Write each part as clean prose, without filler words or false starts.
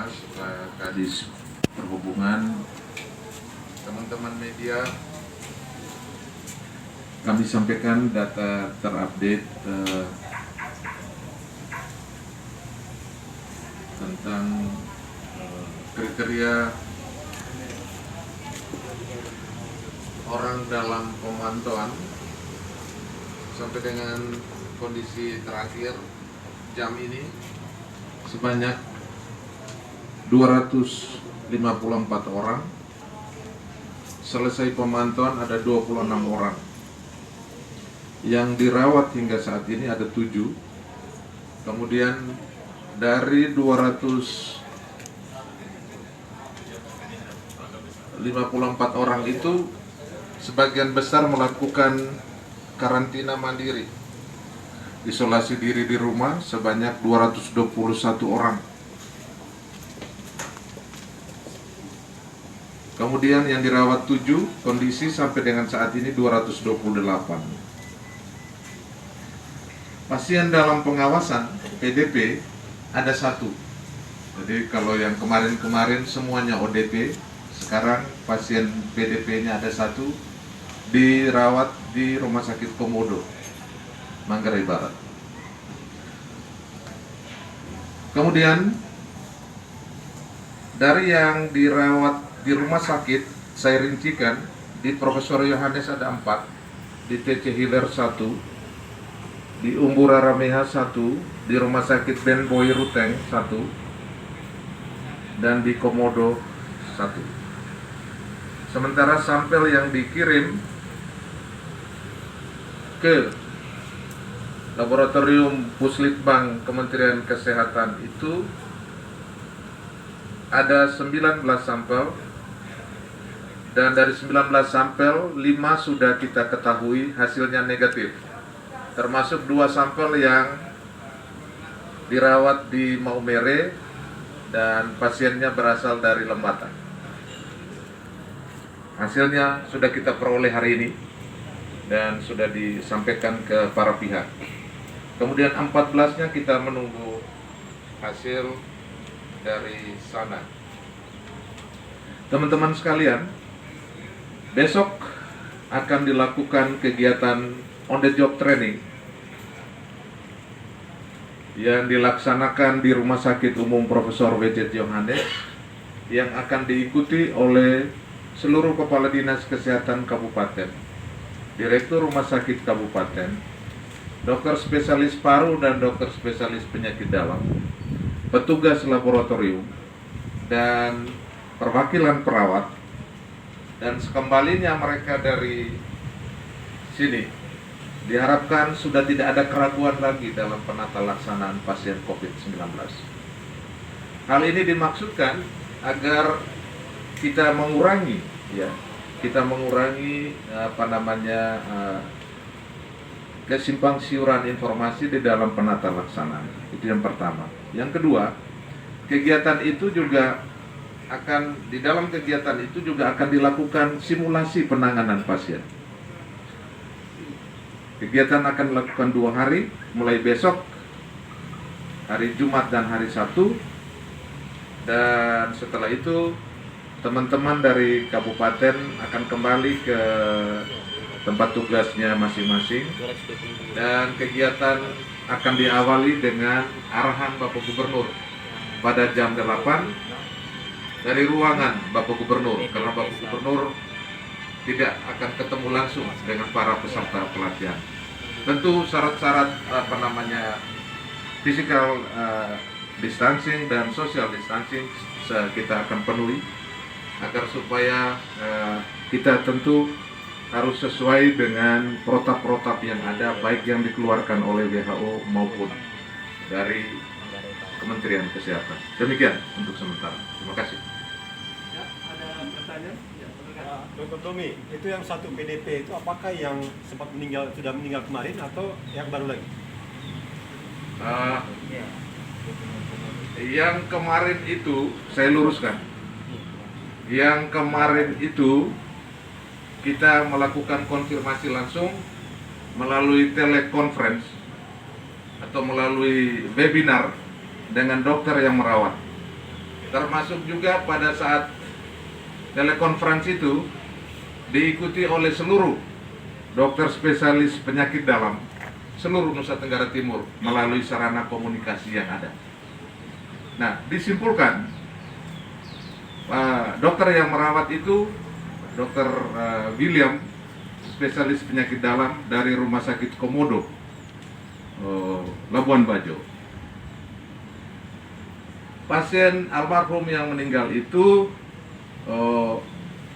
Mas, Pak Kadis Perhubungan, teman-teman media, kami sampaikan data terupdate tentang kriteria orang dalam pemantauan sampai dengan kondisi terakhir jam ini sebanyak 254 orang. Selesai pemantauan ada 26 orang. Yang dirawat hingga saat ini ada 7. Kemudian dari 254 orang itu sebagian besar melakukan karantina mandiri, isolasi diri di rumah sebanyak 221 orang. Kemudian yang dirawat 7, kondisi sampai dengan saat ini 228. Pasien dalam pengawasan PDP ada 1. Jadi kalau yang kemarin-kemarin semuanya ODP, sekarang pasien PDP-nya ada 1, dirawat di Rumah Sakit Komodo, Manggarai Barat. Kemudian dari yang dirawat di rumah sakit, saya rincikan, di Profesor Yohanes ada 4, di TC Hilir 1, di Umbura Rameha 1, di Rumah Sakit Ben Boy Ruteng 1, dan di Komodo 1. Sementara sampel yang dikirim ke Laboratorium Puslitbang Kementerian Kesehatan itu ada 19 sampel, dan dari 19 sampel 5 sudah kita ketahui hasilnya negatif, termasuk 2 sampel yang dirawat di Maumere dan pasiennya berasal dari Lembata. Hasilnya sudah kita peroleh hari ini dan sudah disampaikan ke para pihak. Kemudian 14-nya kita menunggu hasil dari sana. Teman-teman sekalian, besok akan dilakukan kegiatan on the job training yang dilaksanakan di Rumah Sakit Umum Profesor W.J. Yohanes, yang akan diikuti oleh seluruh kepala dinas kesehatan kabupaten, direktur rumah sakit kabupaten, dokter spesialis paru dan dokter spesialis penyakit dalam, petugas laboratorium, dan perwakilan perawat. Dan sekembalinya mereka dari sini, diharapkan sudah tidak ada keraguan lagi dalam penata laksanaan pasien COVID-19. Hal ini dimaksudkan agar kita mengurangi, kesimpang siuran informasi di dalam penata laksanaan. Itu yang pertama. Yang kedua, kegiatan itu juga di dalam kegiatan itu juga akan dilakukan simulasi penanganan pasien. Kegiatan akan dilakukan 2 hari, mulai besok, hari Jumat dan hari Sabtu. Dan setelah itu teman-teman dari kabupaten akan kembali ke tempat tugasnya masing-masing, dan kegiatan akan diawali dengan arahan Bapak Gubernur pada jam 8 dari ruangan Bapak Gubernur, karena Bapak Gubernur tidak akan ketemu langsung dengan para peserta pelatihan. Tentu syarat-syarat physical distancing dan social distancing kita akan penuhi, agar supaya kita tentu harus sesuai dengan protap-protap yang ada, baik yang dikeluarkan oleh WHO maupun dari Kementerian Kesehatan. Demikian untuk sementara. Terima kasih. Ya, ada pertanyaan? Ya, Dr. Tommy, itu yang 1 PDP itu apakah yang sudah meninggal kemarin atau yang baru lagi? Yang kemarin itu saya luruskan. Yang kemarin itu kita melakukan konfirmasi langsung melalui telekonferensi atau melalui webinar dengan dokter yang merawat. termasuk juga pada saat telekonferensi itu diikuti oleh seluruh dokter spesialis penyakit dalam seluruh Nusa Tenggara Timur melalui sarana komunikasi yang ada. Nah, disimpulkan dokter yang merawat itu Dokter William, spesialis penyakit dalam dari Rumah Sakit Komodo, Labuan Bajo. Pasien almarhum yang meninggal itu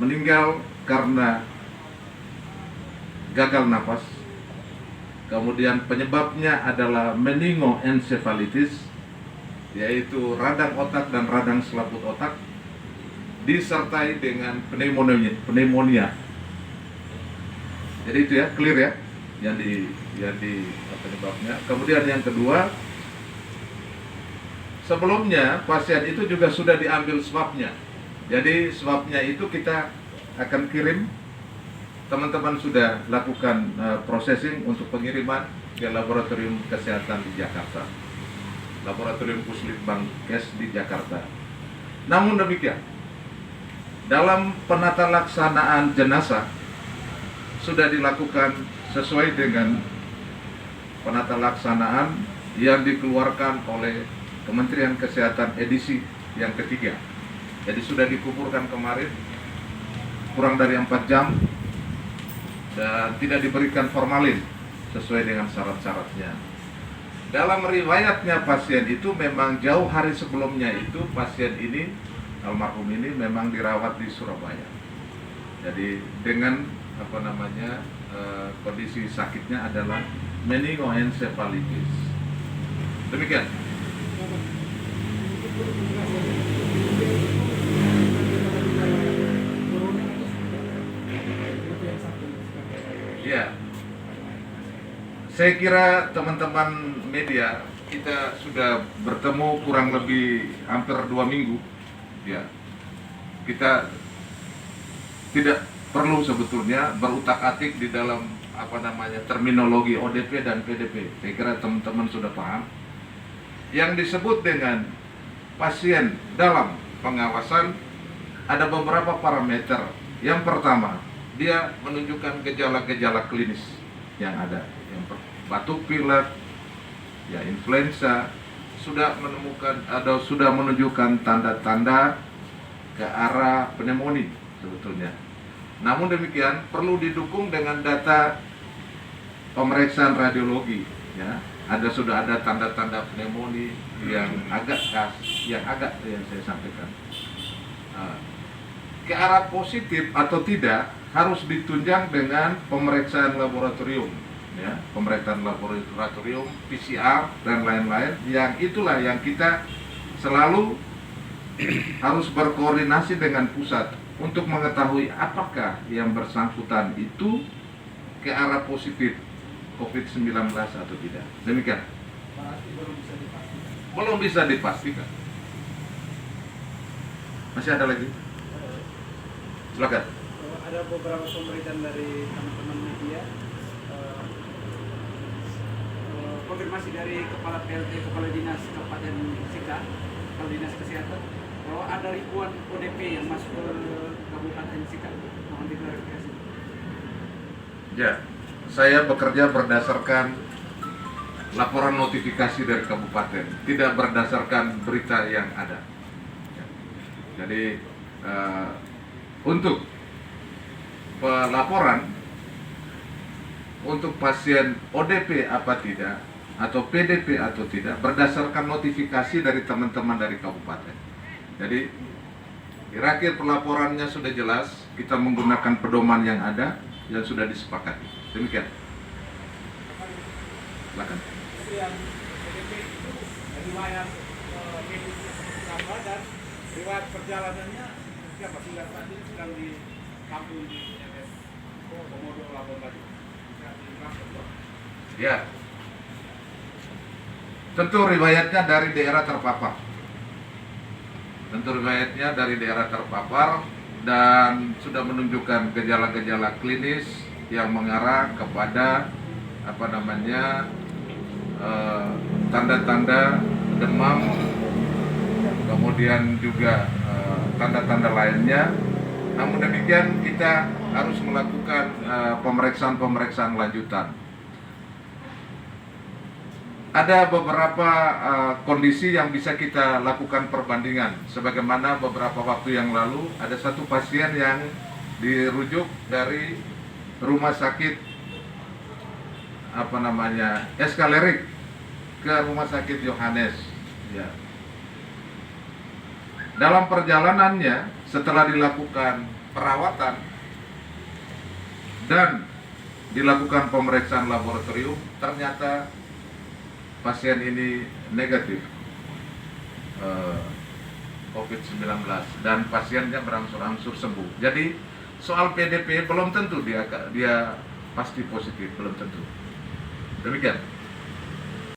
meninggal karena gagal nafas. Kemudian penyebabnya adalah meningoencephalitis, yaitu radang otak dan radang selaput otak, disertai dengan pneumonia. Jadi itu ya, clear ya, yang di penyebabnya. Kemudian yang kedua, sebelumnya pasien itu juga sudah diambil swabnya. Jadi swabnya itu kita akan kirim, teman-teman sudah lakukan processing untuk pengiriman ke laboratorium kesehatan di Jakarta, laboratorium Puslitbangkes di Jakarta. Namun demikian, dalam penata laksanaan jenazah sudah dilakukan sesuai dengan penata laksanaan yang dikeluarkan oleh Kementerian Kesehatan edisi yang ketiga. Jadi sudah dikuburkan kemarin kurang dari 4 jam dan tidak diberikan formalin sesuai dengan syarat-syaratnya. Dalam riwayatnya pasien itu memang jauh hari sebelumnya itu pasien ini, almarhum ini memang dirawat di Surabaya. Jadi dengan kondisi sakitnya adalah meningoencephalitis. Demikian. Ya, saya kira teman-teman media kita sudah bertemu kurang lebih hampir 2 minggu. Ya, kita tidak perlu sebetulnya berutak-atik di dalam terminologi ODP dan PDP. Saya kira teman-teman sudah paham. Yang disebut dengan pasien dalam pengawasan ada beberapa parameter. Yang pertama, dia menunjukkan gejala-gejala klinis yang ada, yang batuk pilek, ya influenza, sudah menunjukkan tanda-tanda ke arah pneumonia sebetulnya. Namun demikian perlu didukung dengan data pemeriksaan radiologi, ya. Sudah ada tanda-tanda pneumonia yang agak khas, yang saya sampaikan. Ke arah positif atau tidak harus ditunjang dengan pemeriksaan laboratorium, ya, pemeriksaan laboratorium, PCR dan lain-lain. Yang itulah yang kita selalu harus berkoordinasi dengan pusat untuk mengetahui apakah yang bersangkutan itu ke arah positif COVID-19 atau tidak. Demikian. Belum bisa dipastikan. Masih ada lagi? Silakan. Ada beberapa pemberitaan dari teman-teman media, konfirmasi dari Kepala PLT, Kepala Dinas Kabupaten Sika, Kepala Dinas Kesehatan, bahwa ada ribuan ODP yang masuk ke Kabupaten Sika. Mohon diklarifikasi. Ya, saya bekerja berdasarkan laporan notifikasi dari kabupaten, tidak berdasarkan berita yang ada. Jadi untuk pelaporan untuk pasien ODP apa tidak atau PDP atau tidak berdasarkan notifikasi dari teman-teman dari kabupaten. Jadi kira-kira pelaporannya sudah jelas, kita menggunakan pedoman yang ada yang sudah disepakati. Demikian. Silakan. Jadi yang PDP itu riwayat medis tambah dan riwayat perjalanannya siapa? Hingga saat ini sedang di kampung di RS Komodo Labuan Bajo. Ya. Tentu riwayatnya dari daerah terpapar. Dan sudah menunjukkan gejala-gejala klinis yang mengarah kepada tanda-tanda demam, kemudian kemudian juga tanda-tanda lainnya. Namun demikian kita harus melakukan pemeriksaan lanjutan. Ada beberapa kondisi yang bisa kita lakukan perbandingan. Sebagaimana beberapa waktu yang lalu ada satu pasien yang dirujuk dari rumah sakit Eskalerik ke rumah sakit Yohanes. Ya. Dalam perjalanannya, setelah dilakukan perawatan dan dilakukan pemeriksaan laboratorium, ternyata pasien ini negatif COVID-19 dan pasiennya berangsur-angsur sembuh. Jadi soal PDP belum tentu dia pasti positif, belum tentu. Demikian.